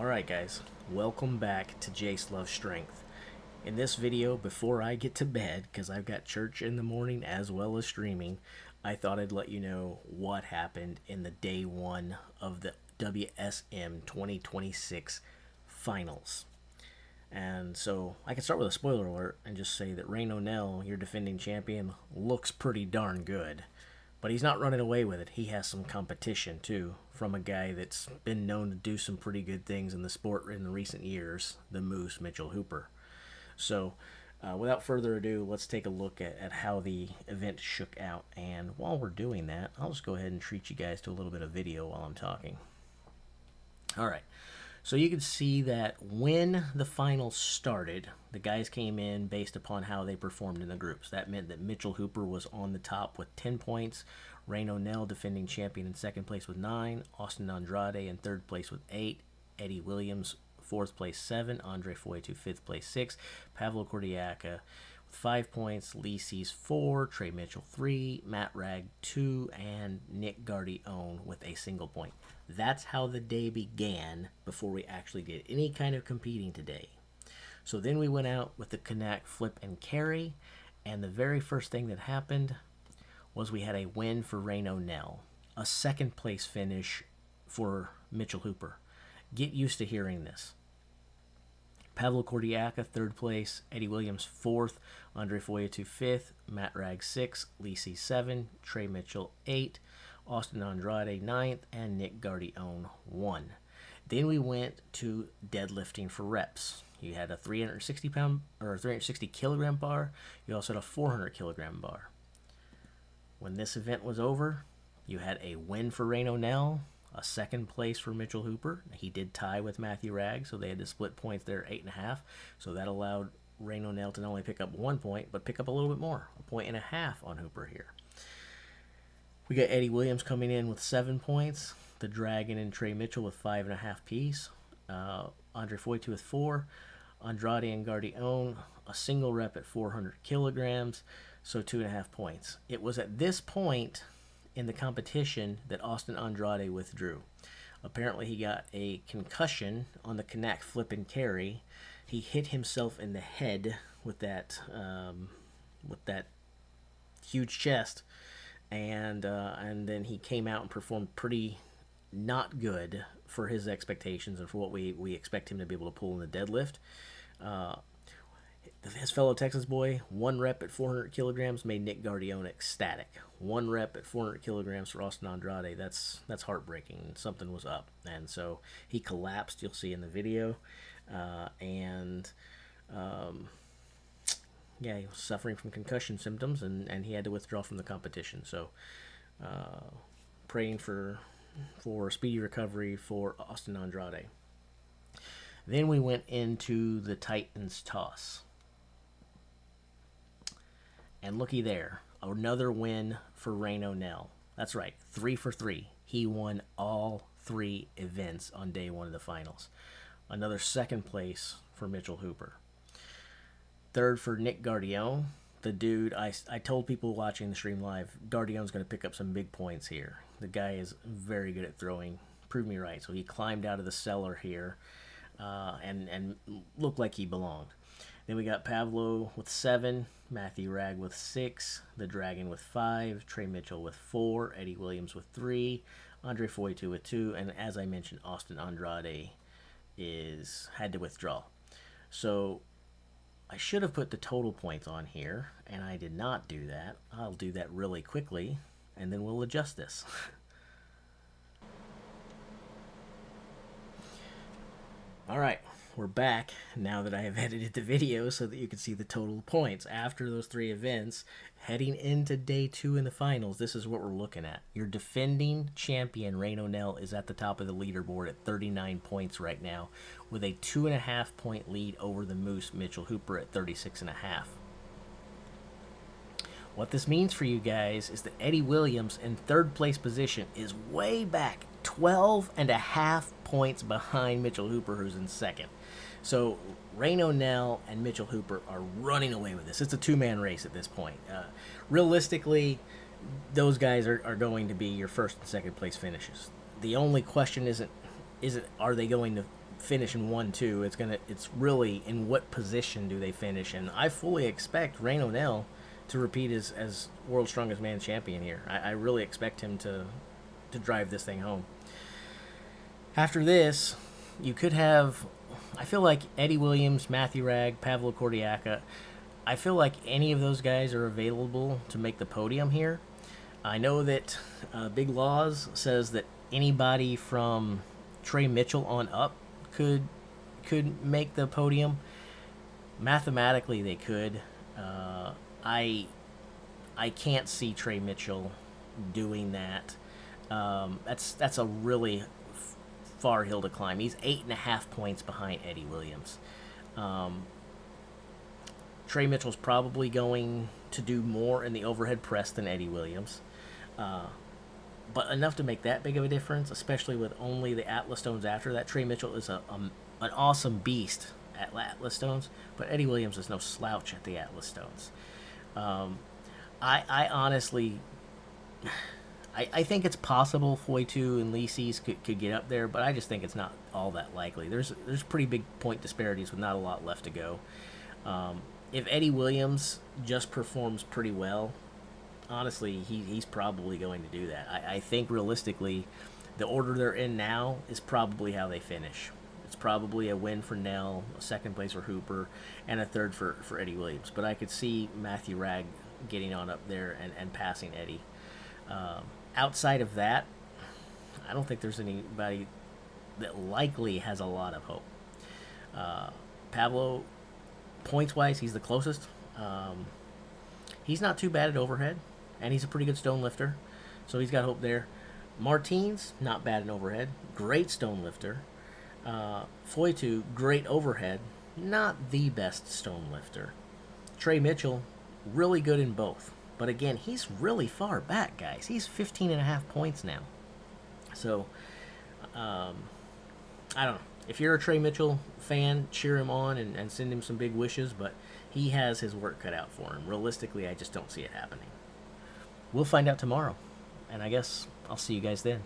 Alright guys, welcome back to Jace Loves Strength. In this video, before I get to bed, because I've got church in the morning as well as streaming, I thought I'd let you know what happened in the day one of the WSM 2026 finals. And so I can start with a spoiler alert and just say that Rayno, your defending champion, looks pretty darn good. But he's not running away with it. He has some competition, too, from a guy that's been known to do some pretty good things in the sport in the recent years, the Moose, Mitchell Hooper. So, without further ado, let's take a look at how the event shook out. And while we're doing that, I'll just go ahead and treat you guys to a little bit of video while I'm talking. All right. So you can see that when the finals started, the guys came in based upon how they performed in the groups. That meant that Mitchell Hooper was on the top with 10 points, Rayno, defending champion, in second place with 9, Austin Andrade in third place with 8, Eddie Williams fourth place 7, Andre Foytu fifth place 6, Pavlo Cordiaca with 5 points, Lee Sees 4, Trey Mitchell 3, Matt Rag 2, and Nick Gardione with a single point. That's how the day began before we actually did any kind of competing today. So then we went out with the Knaack flip and carry, and the very first thing that happened was we had a win for Rayno, a second place finish for Mitchell Hooper. Get used to hearing this. Pavlo Cordiaca, third place, Eddie Williams, fourth, Andre Foytu, fifth, Matt Rag, 6, Lee C, 7, Trey Mitchell, 8, Austin Andrade, 9th, and Nick Gardione, 1. Then we went to deadlifting for reps. You had a 360 kilogram bar. You also had a 400 kilogram bar. When this event was over, you had a win for Rayno, a second place for Mitchell Hooper. He did tie with Matthew Ragg, so they had to split points there, 8.5. So that allowed Rayno to not only pick up 1 point, but pick up a little bit more, 1.5 points on Hooper here. We got Eddie Williams coming in with 7 points, the Dragon and Trey Mitchell with 5.5 apiece, Andre Foytu with 4, Andrade and Gardione a single rep at 400 kilograms, so 2.5 points. It was at this point in the competition that Austin Andrade withdrew. Apparently he got a concussion on the Knaack flip and carry. He hit himself in the head with that huge chest, and then he came out and performed pretty not good for his expectations and for what we expect him to be able to pull in the deadlift. His fellow Texas boy, 1 rep at 400 kilograms made Nick Gardione ecstatic. 1 rep at 400 kilograms for Austin Andrade, that's heartbreaking. Something was up, and so he collapsed. You'll see in the video, yeah, he was suffering from concussion symptoms, and he had to withdraw from the competition. So, praying for speedy recovery for Austin Andrade. Then we went into the Titans toss. And looky there, another win for Rayno. That's right, 3 for 3. He won all 3 events on day one of the finals. Another second place for Mitchell Hooper. Third for Nick Gardione. The dude, I told people watching the stream live, Gardione's going to pick up some big points here. The guy is very good at throwing. Proved me right. So he climbed out of the cellar here and looked like he belonged. Then we got Pavlo with 7, Matthew Ragg with 6, the Dragon with 5, Trey Mitchell with 4, Eddie Williams with 3, Andre Foytu with 2, and as I mentioned, Austin Andrade had to withdraw. So I should have put the total points on here, and I did not do that. I'll do that really quickly, and then we'll adjust this. All right, we're back now that I have edited the video so that you can see the total points after those 3 events. Heading into day 2 in the finals, this is what we're looking at. Your defending champion, Rayno, is at the top of the leaderboard at 39 points right now, with a 2.5 point lead over the Moose, Mitchell Hooper, at 36.5. What this means for you guys is that Eddie Williams in third place position is way back, 12.5 points behind Mitchell Hooper, who's in second. So Rayno and Mitchell Hooper are running away with this. It's a 2-man race at this point. Realistically, those guys are going to be your first and second place finishes. The only question isn't are they going to finish in 1-2. It's really in what position do they finish, and I fully expect Rayno to repeat as World's Strongest Man champion here. I really expect him to drive this thing home. After this, you could have, I feel like Eddie Williams, Matthew Ragg, Pavlo Kordiaka. I feel like any of those guys are available to make the podium here. I know that Big Laws says that anybody from Trey Mitchell on up could make the podium. Mathematically, they could. I can't see Trey Mitchell doing that. That's a really far hill to climb. He's 8.5 points behind Eddie Williams. Trey Mitchell's probably going to do more in the overhead press than Eddie Williams. But enough to make that big of a difference, especially with only the Atlas Stones after that. Trey Mitchell is an awesome beast at Atlas Stones, but Eddie Williams is no slouch at the Atlas Stones. I honestly... I think it's possible Foytu and Lisis could get up there, but I just think it's not all that likely. There's pretty big point disparities with not a lot left to go. If Eddie Williams just performs pretty well, honestly, he's probably going to do that. I think realistically, the order they're in now is probably how they finish. It's probably a win for Nell, a second place for Hooper, and a third for Eddie Williams. But I could see Matthew Ragg getting on up there and passing Eddie. Outside of that, I don't think there's anybody that likely has a lot of hope. Pavlo, points-wise, he's the closest. He's not too bad at overhead, and he's a pretty good stone lifter, so he's got hope there. Martins, not bad in overhead, great stone lifter. Foytu, great overhead, not the best stone lifter. Trey Mitchell, really good in both. But again, he's really far back, guys. He's 15.5 points now. So, I don't know. If you're a Trey Mitchell fan, cheer him on and send him some big wishes, but he has his work cut out for him. Realistically, I just don't see it happening. We'll find out tomorrow, and I guess I'll see you guys then.